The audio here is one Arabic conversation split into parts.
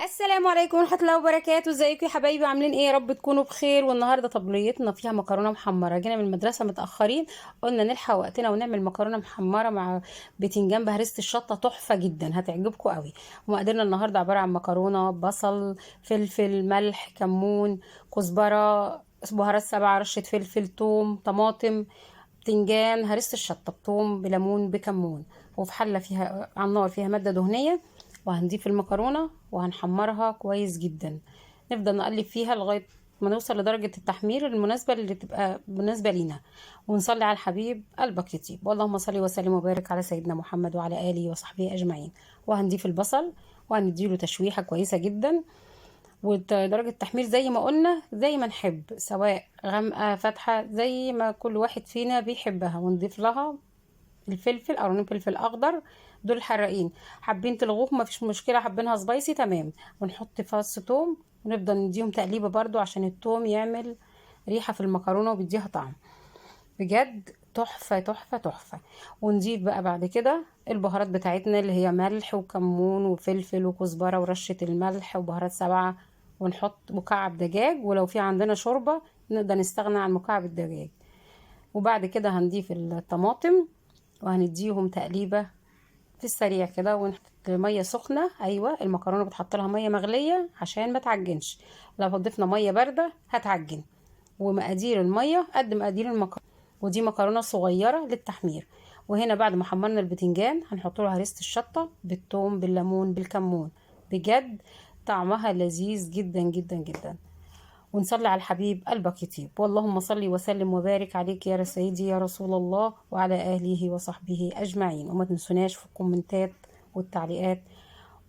السلام عليكم ورحمة الله وبركاته. ازيكم يا حبايبي؟ عاملين ايه؟ يا رب تكونوا بخير. والنهارده طبليتنا فيها مكرونة محمرة. جينا من المدرسة متأخرين، قلنا نلحق وقتنا ونعمل مكرونة محمرة مع بتنجان بهرسة الشطة، تحفة جدا هتعجبكم قوي. ومقاديرنا النهارده عبارة عن مكرونة، بصل، فلفل، ملح، كمون، كزبرة، بهارات سبعة، رشة فلفل، توم، طماطم، بتنجان هرسة الشطة بتوم بليمون بكمون. وفي حلة فيها على النار فيها مادة دهنية، وهنضيف المكرونة وهنحمرها كويس جدا. نفضل نقلب فيها لغاية ما نوصل لدرجة التحمير المناسبة اللي تبقى بالنسبة لينا. ونصلي على الحبيب قلبك يطيب. اللهم صل وسلم وبارك على سيدنا محمد وعلى آله وصحبه أجمعين. وهنضيف البصل وهنديله تشويحة كويسة جدا. ودرجة التحمير زي ما قلنا زي ما نحب، سواء غامقة فاتحة زي ما كل واحد فينا بيحبها. ونضيف لها الفلفل، قرنين فلفل اخضر، دول حراقين. حابين تلغوهم مفيش مشكله، حابينها سبايسي تمام. ونحط فص توم ونفضل نديهم تقليبه برضو عشان التوم يعمل ريحه في المكرونه وبيديها طعم. بجد تحفه تحفه تحفه. ونضيف بقى بعد كده البهارات بتاعتنا اللي هي ملح وكمون وفلفل وكزبره ورشه الملح وبهارات سبعه. ونحط مكعب دجاج، ولو في عندنا شوربه نقدر نستغنى عن مكعب الدجاج. وبعد كده هنضيف الطماطم وهنديهم تقليبة في السريع كده. ونحط مية سخنة، ايوه المكرونة بتحط لها مية مغلية عشان ما تعجنش. لو ضفنا مية باردة هتعجن. ومقادير المية قد مقادير المكرونة. ودي مكرونة صغيرة للتحمير. وهنا بعد ما حمرنا البتنجان هنحط له هريسة الشطة بالثوم بالليمون بالكمون. بجد طعمها لذيذ جدا جدا جدا. ونصلي على الحبيب قلبك يطيب. واللهم صل وسلم وبارك عليك يا سيدي يا رسول الله وعلى آله وصحبه أجمعين. وما تنسوناش في الكومنتات والتعليقات.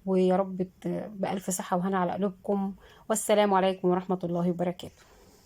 ويا رب بألف صحة وهنا على قلوبكم. والسلام عليكم ورحمة الله وبركاته.